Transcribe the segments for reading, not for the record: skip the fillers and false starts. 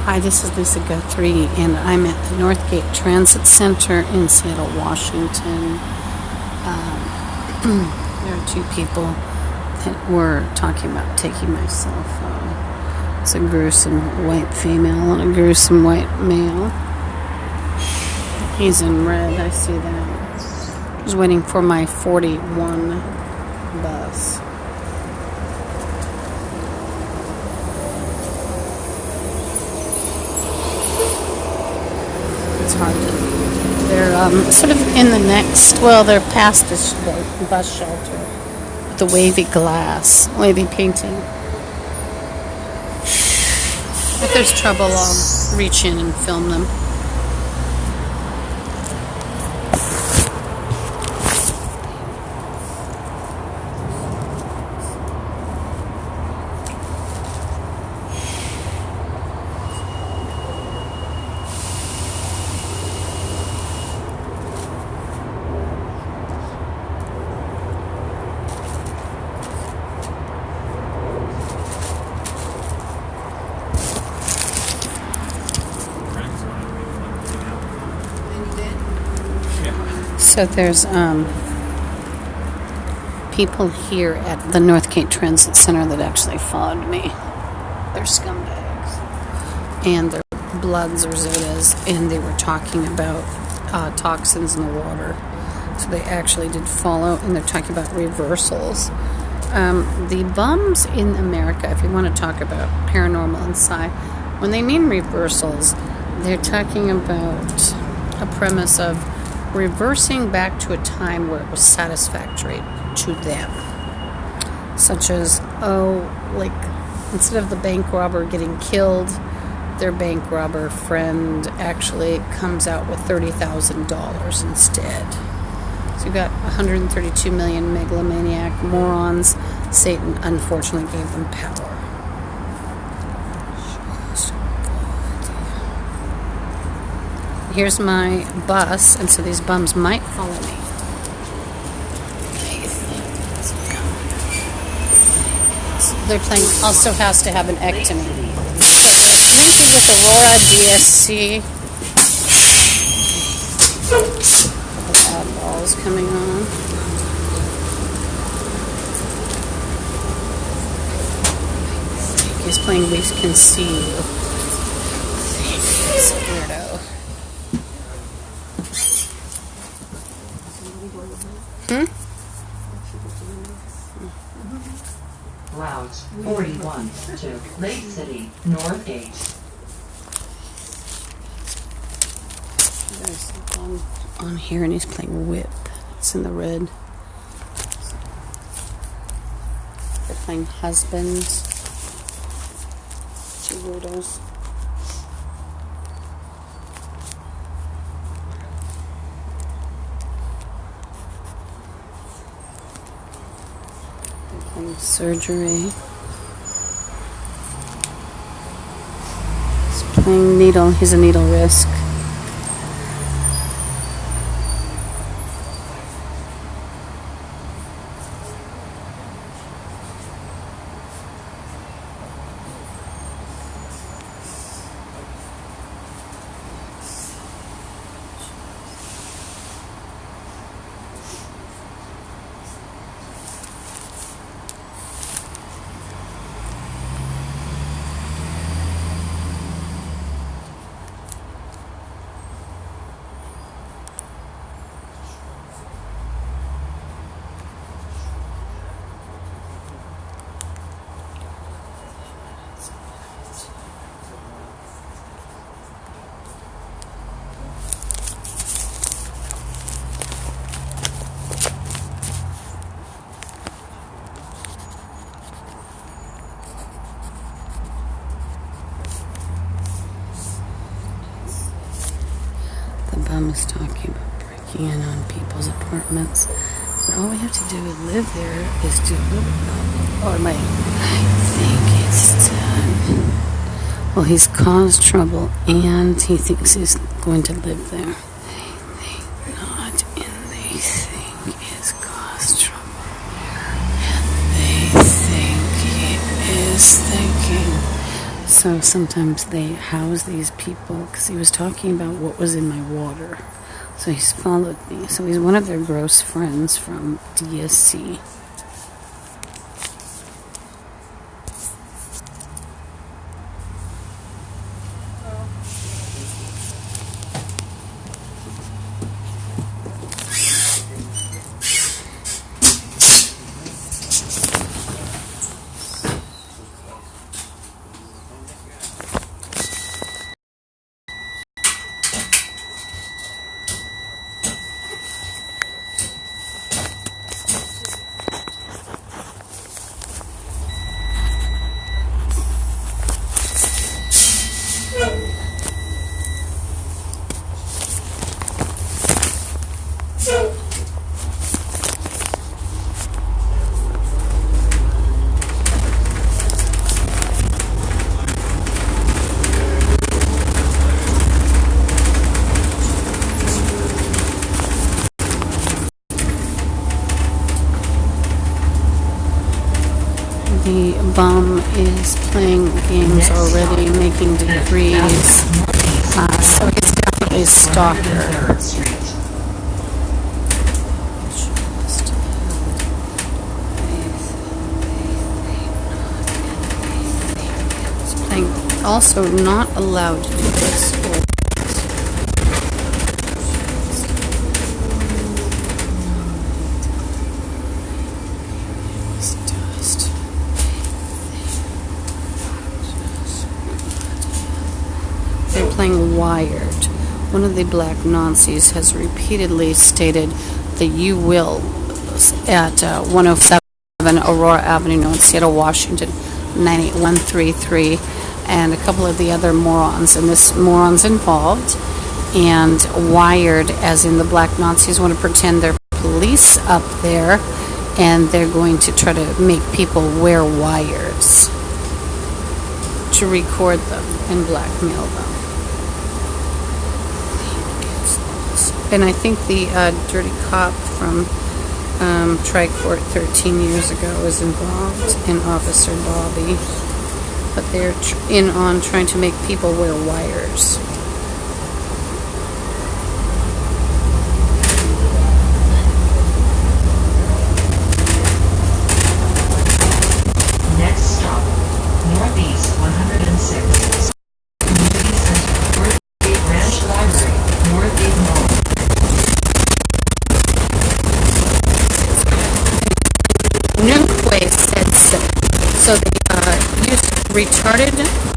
Hi, this is Lisa Guthrie, and I'm at the Northgate Transit Center in Seattle, Washington. There are two people that were talking about taking my cell phone. It's a gruesome white female and a gruesome white male. He's in red, I see that. I was waiting for my 41 bus. It's hard to. They're sort of in the next. Well, they're past this bus shelter with the wavy glass, wavy painting. If there's trouble, I'll reach in and film them. So there's people here at the Northgate Transit Center that actually followed me. They're scumbags. And they're Bloods or Zetas, and they were talking about toxins in the water. So they actually did follow, and they're talking about reversals. The bums in America, if you want to talk about paranormal and sci, when they mean reversals, they're talking about a premise of reversing back to a time where it was satisfactory to them. Such as, like, instead of the bank robber getting killed, their bank robber friend actually comes out with $30,000 instead. So you've got 132 million megalomaniac morons. Satan unfortunately gave them power. Here's my bus, and so these bums might follow me. They're playing Also Has to Have an Ectomy. This is with Aurora DSC. Oddballs coming on. He's playing We Can See You. It's a weirdo. Route 41 to Lake City, Northgate. There's one on here, and he's playing Whip. It's in the red. They're playing Husband. Two weirdos. Surgery. He's playing Needle. He's a Needle Risk. Bum is talking about breaking in on people's apartments. But all we have to do is live there is to live. Or I think it's done. Well, he's caused trouble, and he thinks he's going to live there. They think not, and they think he's caused trouble. And they think he is thinking. So So sometimes they house these people because he was talking about what was in my water. So he's followed me. So he's one of their gross friends from DSC. The bum is playing games already, making degrees. So he's definitely a stalker. He's playing, also not allowed to do this. They're playing Wired. One of the black Nazis has repeatedly stated that you will at 107 Aurora Avenue, North Seattle, Washington, 98133, and a couple of the other morons, and this morons involved. And Wired, as in the black Nazis, want to pretend they're police up there, and they're going to try to make people wear wires to record them and blackmail them. And I think the dirty cop from Tri-Court 13 years ago is involved in Officer Bobby. But they're in on trying to make people wear wires. Next stop, Northeast 106. Community Center, Northgate Ranch Library, Northgate Mall. Newquay said so they use retarded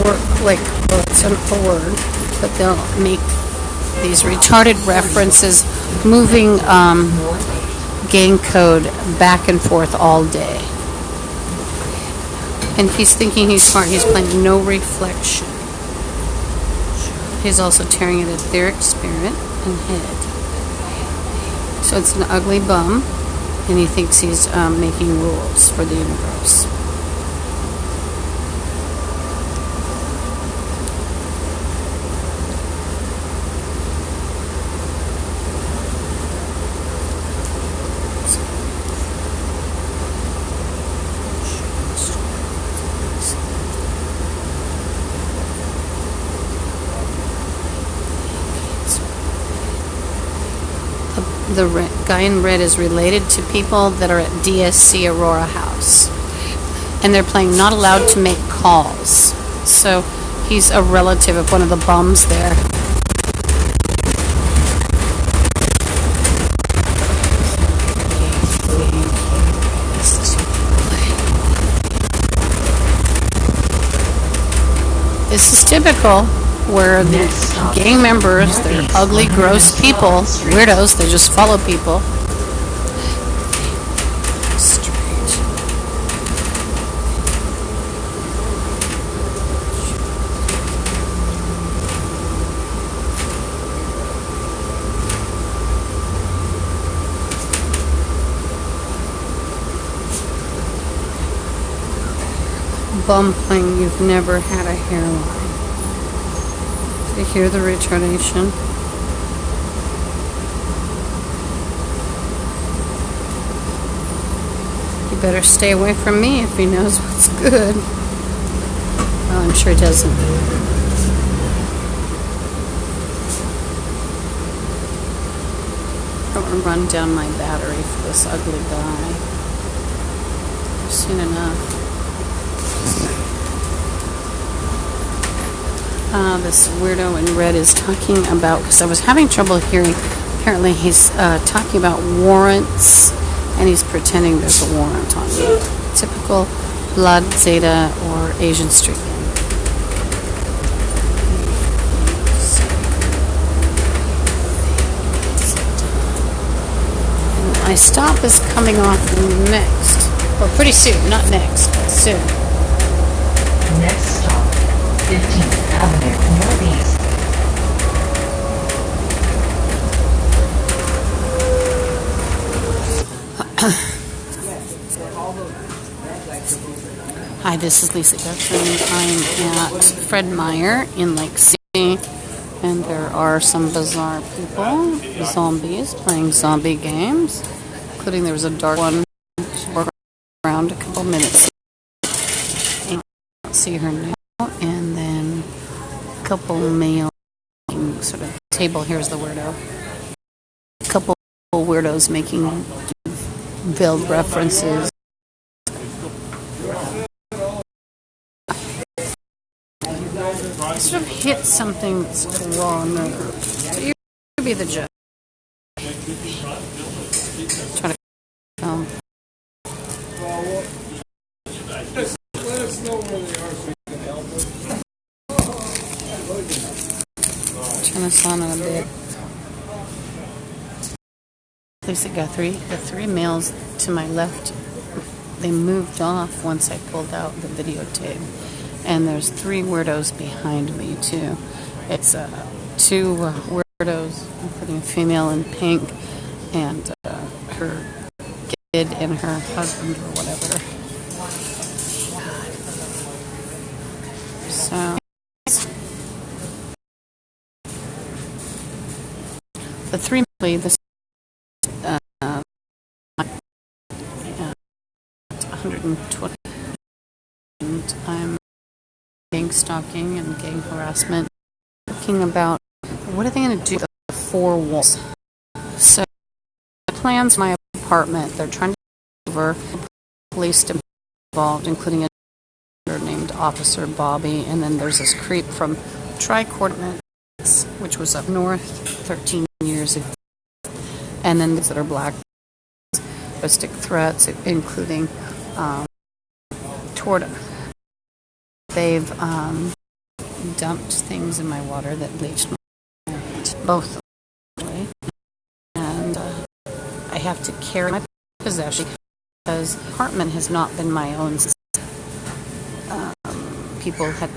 or well, it's a word, but they'll make these retarded references, moving gang code back and forth all day. And he's thinking he's smart. He's playing no reflection. He's also tearing at etheric spirit and head. So it's an ugly bum. And he thinks he's making rules for the universe. The guy in red is related to people that are at DSC Aurora House. And they're playing not allowed to make calls. So he's a relative of one of the bums there. This is typical. Where the gang members, they're ugly, gross people, weirdos, they just follow people. Bum playing, you've never had a hairline. You hear the retardation? You better stay away from me if he knows what's good. Oh, and I'm sure he doesn't. I don't want to run down my battery for this ugly guy. I've seen enough. This weirdo in red is talking about, because I was having trouble hearing, apparently he's talking about warrants, and he's pretending there's a warrant on me. Typical Blood, Zeta, or Asian Street Gang. My stop is coming off next. Or pretty soon, not next, but soon. Next stop, 15th Avenue Northeast. Hi, this is Lisa Guthrie. I'm at Fred Meyer in Lake City, and there are some bizarre people, zombies, playing zombie games, including there was a dark one around a couple minutes ago. I don't see her now, and then a couple male sort of table. Here's the weirdo. A couple weirdos making veiled references. I sort of hit something that's wrong. You be the judge. Try to film. Let us know where they are so we can help them. Turn this on in a bit. Lisa Guthrie. The three males to my left, they moved off once I pulled out the videotape. And there's three weirdos behind me, too. It's two weirdos, including a female in pink, and her kid and her husband or whatever. So, the three, this 120, and I'm gang stalking and gang harassment, talking about what are they going to do with the four walls. So, plans my apartment. They're trying to take over. Police involved, including a named Officer Bobby, and then there's this creep from Tri-Coordinates, which was up north 13 years ago, and then these that are black terroristic threats, including toward. They've dumped things in my water that bleached my water, both of them, and I have to carry my possession because the apartment has not been my own since people had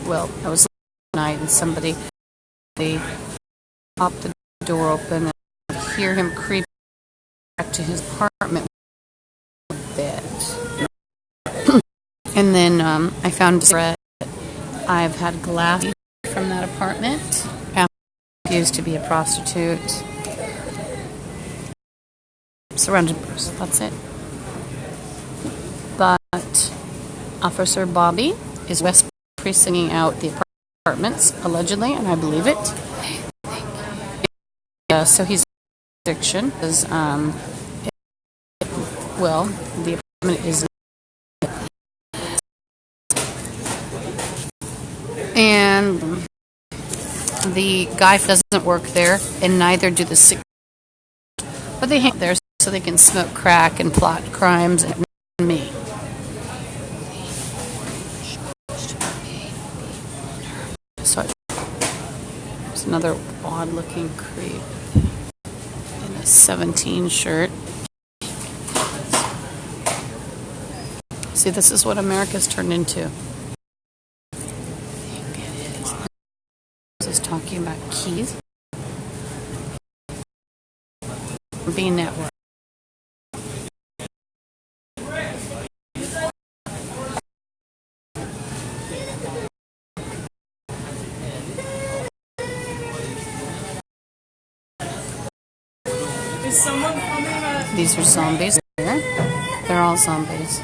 well, I was late night and somebody, they popped the door open and I could hear him creep back to his apartment with a bed. And then I found a threat. I've had glass from that apartment. Used to be a prostitute. Surrounded person. That's it. But Officer Bobby is West precincting out the apartments, allegedly, and I believe it. So he's addiction. Well, the apartment is. And the guy doesn't work there, and neither do the sick. But they hang there so they can smoke crack and plot crimes and me. So there's another odd-looking creep in a 17 shirt. See, this is what America's turned into. Is talking about keys being networked. Is someone coming? These are zombies. They're all zombies.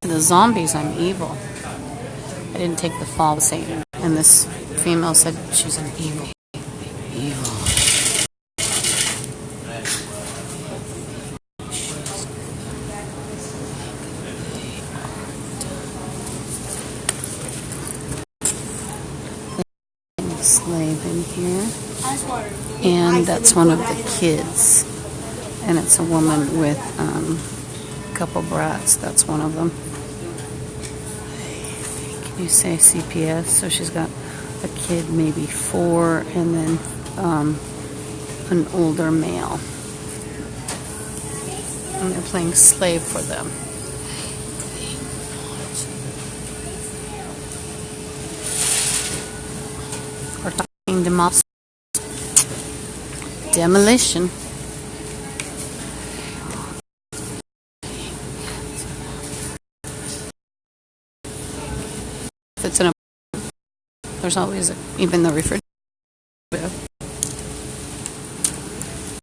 the zombies, I'm evil. I didn't take the fall with Satan. And this female said she's an evil. Evil. Slave in here. And that's one of the kids. And it's a woman with a couple brats. That's one of them. Can you say CPS? So she's got a kid, maybe 4, and then an older male. And they're playing slave for them. We're talking demolition. If it's in a, there's always even the refrigerator.